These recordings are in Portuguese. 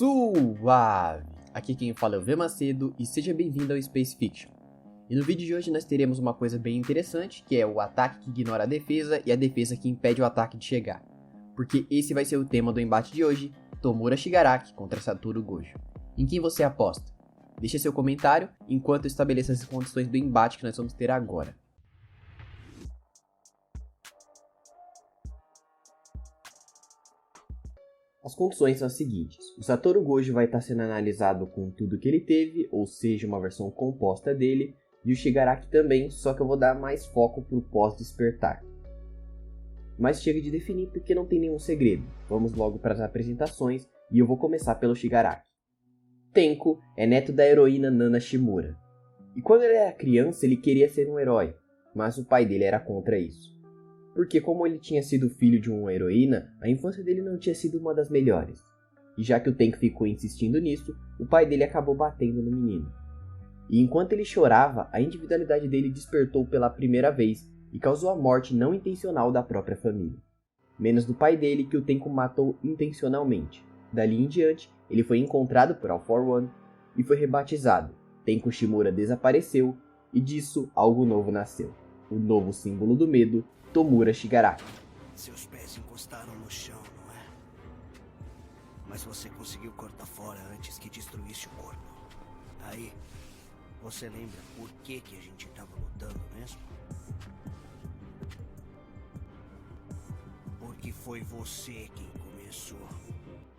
Suave! Aqui quem fala é o V Macedo e seja bem-vindo ao Space Fiction. E no vídeo de hoje nós teremos uma coisa bem interessante, que é o ataque que ignora a defesa e a defesa que impede o ataque de chegar. Porque esse vai ser o tema do embate de hoje, Tomura Shigaraki contra Satoru Gojo. Em quem você aposta? Deixe seu comentário enquanto eu estabeleço as condições do embate que nós vamos ter agora. As condições são as seguintes: o Satoru Gojo vai estar sendo analisado com tudo que ele teve, ou seja, uma versão composta dele, e o Shigaraki também, só que eu vou dar mais foco para o pós-despertar. Mas chega de definir porque não tem nenhum segredo, vamos logo para as apresentações e eu vou começar pelo Shigaraki. Tenko é neto da heroína Nana Shimura, e quando ele era criança ele queria ser um herói, mas o pai dele era contra isso. Porque como ele tinha sido filho de uma heroína, a infância dele não tinha sido uma das melhores. E já que o Tenko ficou insistindo nisso, o pai dele acabou batendo no menino. E enquanto ele chorava, a individualidade dele despertou pela primeira vez e causou a morte não intencional da própria família. Menos do pai dele, que o Tenko matou intencionalmente. Dali em diante, ele foi encontrado por All For One e foi rebatizado. Tenko Shimura desapareceu e disso algo novo nasceu. O novo símbolo do medo, Tomura Shigaraki. Seus pés encostaram no chão, não é? Mas você conseguiu cortar fora antes que destruísse o corpo. Aí, você lembra por que a gente estava lutando mesmo? Porque foi você quem começou.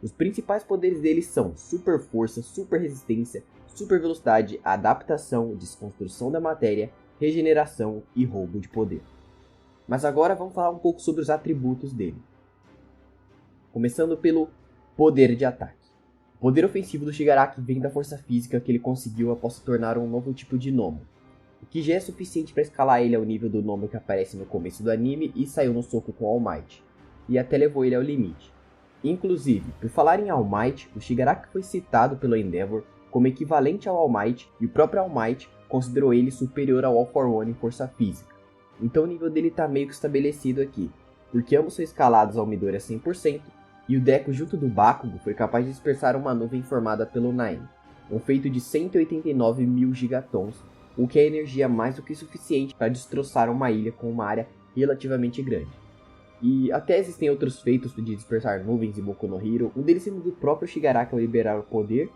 Os principais poderes dele são super força, super resistência, super velocidade, adaptação, desconstrução da matéria, regeneração e roubo de poder. Mas agora vamos falar um pouco sobre os atributos dele. Começando pelo poder de ataque. O poder ofensivo do Shigaraki vem da força física que ele conseguiu após se tornar um novo tipo de Nomu, o que já é suficiente para escalar ele ao nível do Nomu que aparece no começo do anime e saiu no soco com All Might, e até levou ele ao limite. Inclusive, por falar em All Might, o Shigaraki foi citado pelo Endeavor como equivalente ao All Might e o próprio All Might considerou ele superior ao All For One em força física. Então o nível dele está meio que estabelecido aqui, porque ambos são escalados ao Midoriya 100%, e o Deku junto do Bakugo foi capaz de dispersar uma nuvem formada pelo Nine, um feito de 189 mil gigatons, o que é energia mais do que suficiente para destroçar uma ilha com uma área relativamente grande. E até existem outros feitos de dispersar nuvens em Boku no Hero, um deles sendo do próprio Shigaraki ao liberar o poder,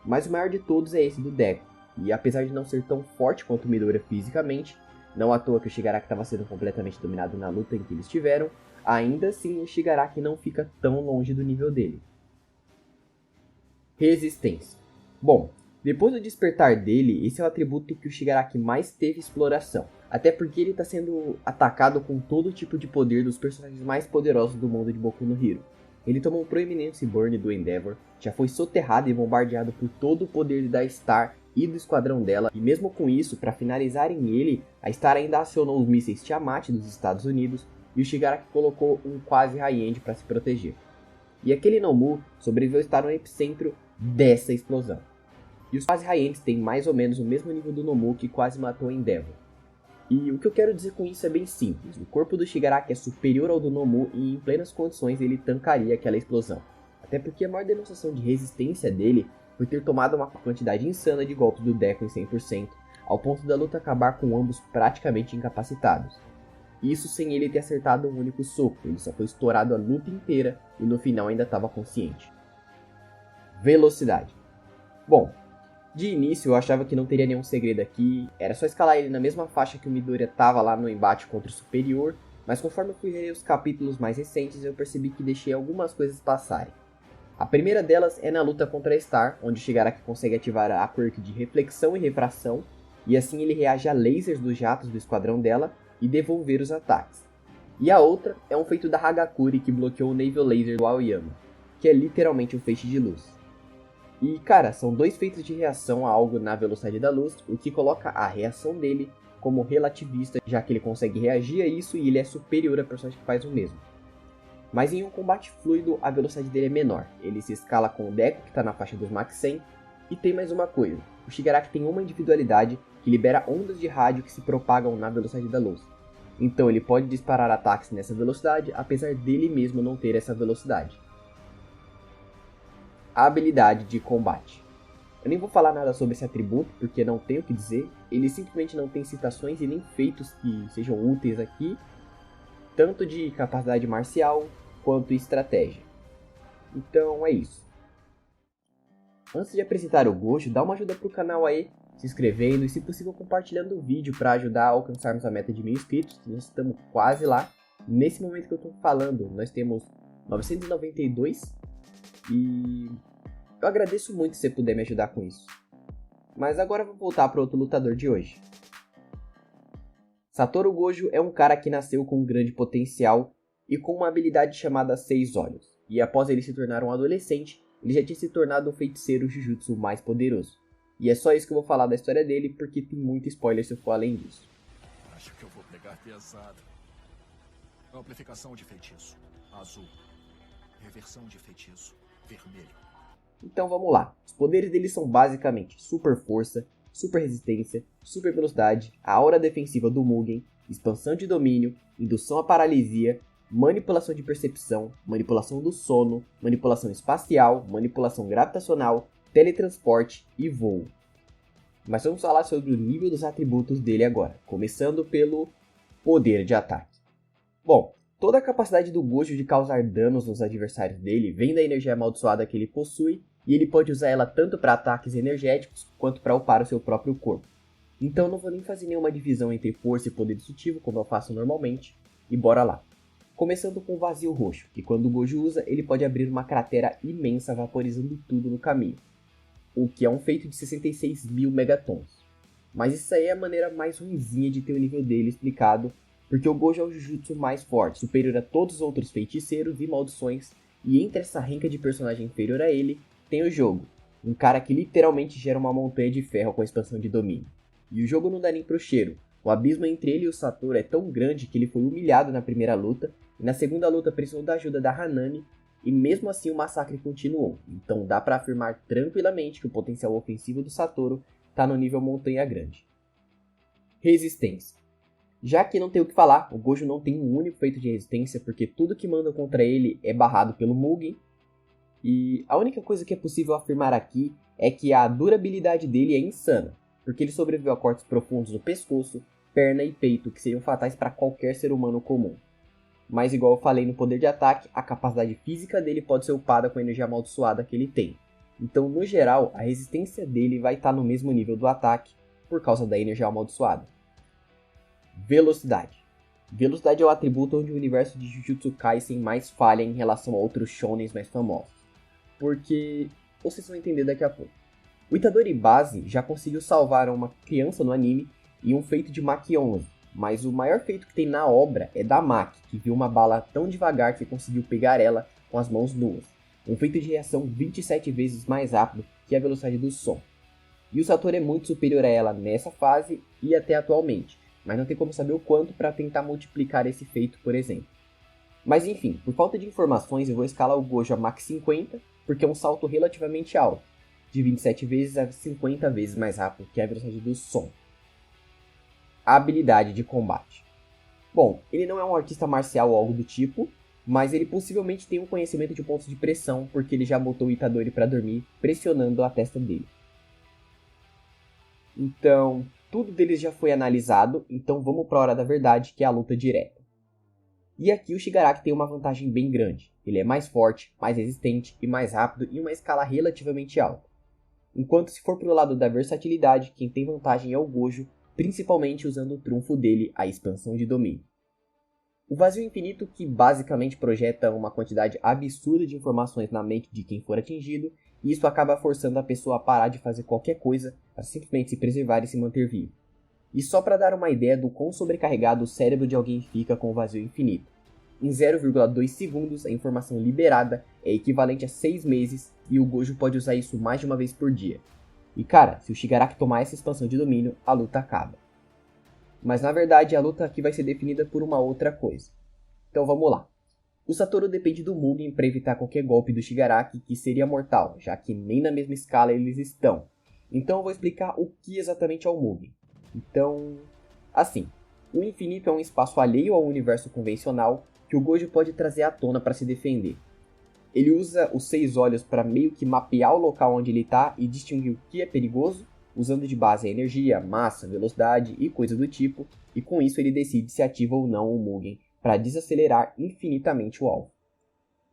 mas o maior de todos é esse do Deku, e apesar de não ser tão forte quanto o Midoriya fisicamente, não à toa que o Shigaraki estava sendo completamente dominado na luta em que eles tiveram, ainda assim o Shigaraki não fica tão longe do nível dele. Resistência. Bom, depois do despertar dele, esse é o atributo que o Shigaraki mais teve exploração, até porque ele está sendo atacado com todo tipo de poder dos personagens mais poderosos do mundo de Boku no Hero. Ele tomou um Proeminence Burn do Endeavor, já foi soterrado e bombardeado por todo o poder da Star e do esquadrão dela, e mesmo com isso, para finalizarem ele, a Star ainda acionou os mísseis Tiamat dos Estados Unidos e o Shigaraki colocou um quase high-end para se proteger. E aquele Nomu sobreviveu a estar no epicentro dessa explosão. E os quase high-ends têm mais ou menos o mesmo nível do Nomu que quase matou Endeavor. E o que eu quero dizer com isso é bem simples, o corpo do Shigaraki é superior ao do Nomu e em plenas condições ele tancaria aquela explosão. Até porque a maior demonstração de resistência dele foi ter tomado uma quantidade insana de golpes do Deku em 100%, ao ponto da luta acabar com ambos praticamente incapacitados. Isso sem ele ter acertado um único soco, ele só foi estourado a luta inteira e no final ainda estava consciente. Velocidade. Bom, de início eu achava que não teria nenhum segredo aqui, era só escalar ele na mesma faixa que o Midoriya estava lá no embate contra o Superior, mas conforme eu fui reler os capítulos mais recentes eu percebi que deixei algumas coisas passarem. A primeira delas é na luta contra a Star, onde o Shigaraki consegue ativar a quirk de reflexão e refração, e assim ele reage a lasers dos jatos do esquadrão dela e devolver os ataques. E a outra é um feito da Hagakure que bloqueou o Naval Laser do Aoyama, que é literalmente um feixe de luz. E cara, são dois feitos de reação a algo na velocidade da luz, o que coloca a reação dele como relativista, já que ele consegue reagir a isso e ele é superior a personagem que faz o mesmo. Mas em um combate fluido, a velocidade dele é menor. Ele se escala com o Deku, que está na faixa dos Max 100. E tem mais uma coisa. O Shigaraki tem uma individualidade que libera ondas de rádio que se propagam na velocidade da luz. Então ele pode disparar ataques nessa velocidade, apesar dele mesmo não ter essa velocidade. A habilidade de combate. Eu nem vou falar nada sobre esse atributo, porque não tenho o que dizer. Ele simplesmente não tem citações e nem feitos que sejam úteis aqui, tanto de capacidade marcial quanto estratégia. Então é isso. Antes de apresentar o Gojo, dá uma ajuda pro canal aí, se inscrevendo e, se possível, compartilhando o vídeo para ajudar a alcançarmos a meta de 1000 inscritos, que nós estamos quase lá. Nesse momento que eu estou falando, nós temos 992 e eu agradeço muito se você puder me ajudar com isso. Mas agora eu vou voltar para outro lutador de hoje. Satoru Gojo é um cara que nasceu com um grande potencial e com uma habilidade chamada 6 Olhos. E após ele se tornar um adolescente, ele já tinha se tornado o feiticeiro Jujutsu mais poderoso. E é só isso que eu vou falar da história dele, porque tem muito spoiler se eu for além disso. Acho que eu vou pegar pesado. Amplificação de feitiço, azul. Reversão de feitiço, vermelho. Então vamos lá. Os poderes dele são basicamente super força, super resistência, super velocidade, a aura defensiva do Mugen, expansão de domínio, indução à paralisia, manipulação de percepção, manipulação do sono, manipulação espacial, manipulação gravitacional, teletransporte e voo. Mas vamos falar sobre o nível dos atributos dele agora, começando pelo poder de ataque. Bom, toda a capacidade do Gojo de causar danos nos adversários dele vem da energia amaldiçoada que ele possui, e ele pode usar ela tanto para ataques energéticos quanto para upar o seu próprio corpo. Então não vou nem fazer nenhuma divisão entre força e poder destrutivo como eu faço normalmente, e bora lá. Começando com o vazio roxo, que quando o Gojo usa, ele pode abrir uma cratera imensa vaporizando tudo no caminho, o que é um feito de 66 mil megatons. Mas isso aí é a maneira mais ruinzinha de ter o nível dele explicado, porque o Gojo é o Jujutsu mais forte, superior a todos os outros feiticeiros e maldições, e entre essa renca de personagem inferior a ele, tem o jogo, um cara que literalmente gera uma montanha de ferro com a expansão de domínio. E o jogo não dá nem pro cheiro, o abismo entre ele e o Satoru é tão grande que ele foi humilhado na primeira luta, e na segunda luta precisou da ajuda da Hanami, e mesmo assim o massacre continuou, então dá pra afirmar tranquilamente que o potencial ofensivo do Satoru tá no nível montanha grande. Resistência. Já que não tem o que falar, o Gojo não tem um único feito de resistência, porque tudo que manda contra ele é barrado pelo Mugen. E a única coisa que é possível afirmar aqui é que a durabilidade dele é insana, porque ele sobreviveu a cortes profundos no pescoço, perna e peito, que seriam fatais para qualquer ser humano comum. Mas igual eu falei no poder de ataque, a capacidade física dele pode ser upada com a energia amaldiçoada que ele tem. Então, no geral, a resistência dele vai estar no mesmo nível do ataque, por causa da energia amaldiçoada. Velocidade. Velocidade é o atributo onde o universo de Jujutsu Kaisen mais falha em relação a outros shonens mais famosos. Porque vocês vão entender daqui a pouco. O Itadori Base já conseguiu salvar uma criança no anime e um feito de Mach 11. Mas o maior feito que tem na obra é da Maki, que viu uma bala tão devagar que conseguiu pegar ela com as mãos nuas. Um feito de reação 27 vezes mais rápido que a velocidade do som. E o Satoru é muito superior a ela nessa fase e até atualmente, mas não tem como saber o quanto para tentar multiplicar esse feito, por exemplo. Mas enfim, por falta de informações eu vou escalar o Gojo a Mach 50, porque é um salto relativamente alto, de 27 vezes a 50 vezes mais rápido que a velocidade do som. A habilidade de combate. Bom, ele não é um artista marcial ou algo do tipo, mas ele possivelmente tem um conhecimento de pontos de pressão, porque ele já botou o Itadori para dormir, pressionando a testa dele. Então, tudo deles já foi analisado, então vamos para a hora da verdade, que é a luta direta. E aqui o Shigaraki tem uma vantagem bem grande. Ele é mais forte, mais resistente e mais rápido em uma escala relativamente alta. Enquanto se for pro lado da versatilidade, quem tem vantagem é o Gojo, principalmente usando o trunfo dele, a expansão de domínio. O vazio infinito, que basicamente projeta uma quantidade absurda de informações na mente de quem for atingido, e isso acaba forçando a pessoa a parar de fazer qualquer coisa para simplesmente se preservar e se manter vivo. E só para dar uma ideia do quão sobrecarregado o cérebro de alguém fica com o vazio infinito. Em 0,2 segundos, a informação liberada é equivalente a 6 meses e o Gojo pode usar isso mais de uma vez por dia. E cara, se o Shigaraki tomar essa expansão de domínio, a luta acaba. Mas na verdade a luta aqui vai ser definida por uma outra coisa. Então vamos lá. O Satoru depende do Mugen para evitar qualquer golpe do Shigaraki que seria mortal, já que nem na mesma escala eles estão. Então eu vou explicar o que exatamente é o Mugen. Então, assim, o infinito é um espaço alheio ao universo convencional que o Gojo pode trazer à tona para se defender. Ele usa os 6 olhos para meio que mapear o local onde ele está e distinguir o que é perigoso, usando de base a energia, massa, velocidade e coisa do tipo, e com isso ele decide se ativa ou não o Mugen para desacelerar infinitamente o alvo.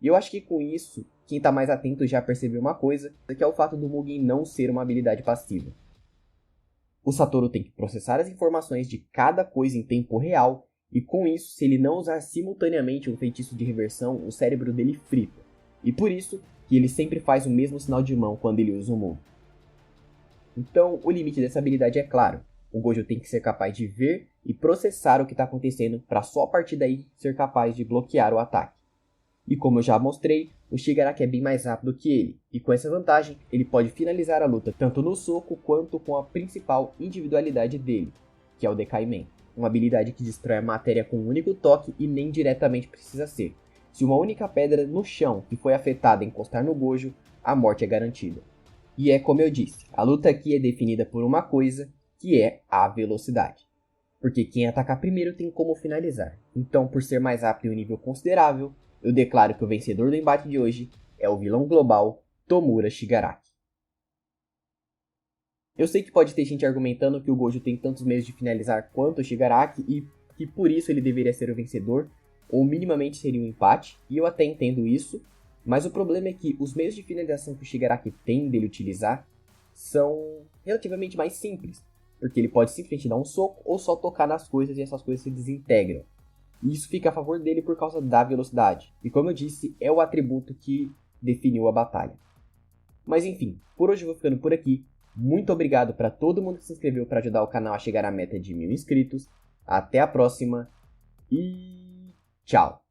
E eu acho que com isso, quem está mais atento já percebeu uma coisa, que é o fato do Mugen não ser uma habilidade passiva. O Satoru tem que processar as informações de cada coisa em tempo real, e com isso, se ele não usar simultaneamente um feitiço de reversão, o cérebro dele frita. E por isso que ele sempre faz o mesmo sinal de mão quando ele usa o Mugen. Então, o limite dessa habilidade é claro. O Gojo tem que ser capaz de ver e processar o que está acontecendo para só a partir daí ser capaz de bloquear o ataque. E como eu já mostrei, o Shigaraki é bem mais rápido que ele, e com essa vantagem, ele pode finalizar a luta tanto no soco quanto com a principal individualidade dele, que é o decaimento. Uma habilidade que destrói a matéria com um único toque e nem diretamente precisa ser. Se uma única pedra no chão que foi afetada encostar no Gojo, a morte é garantida. E é como eu disse, a luta aqui é definida por uma coisa, que é a velocidade. Porque quem atacar primeiro tem como finalizar. Então, por ser mais rápido em um nível considerável, eu declaro que o vencedor do embate de hoje é o vilão global Tomura Shigaraki. Eu sei que pode ter gente argumentando que o Gojo tem tantos meios de finalizar quanto o Shigaraki e que por isso ele deveria ser o vencedor, ou minimamente seria um empate, e eu até entendo isso, mas o problema é que os meios de finalização que o Shigaraki tem dele utilizar são relativamente mais simples, porque ele pode simplesmente dar um soco ou só tocar nas coisas e essas coisas se desintegram. E isso fica a favor dele por causa da velocidade, e como eu disse, é o atributo que definiu a batalha. Mas enfim, por hoje eu vou ficando por aqui. Muito obrigado para todo mundo que se inscreveu para ajudar o canal a chegar à meta de 1000 inscritos. Até a próxima e tchau!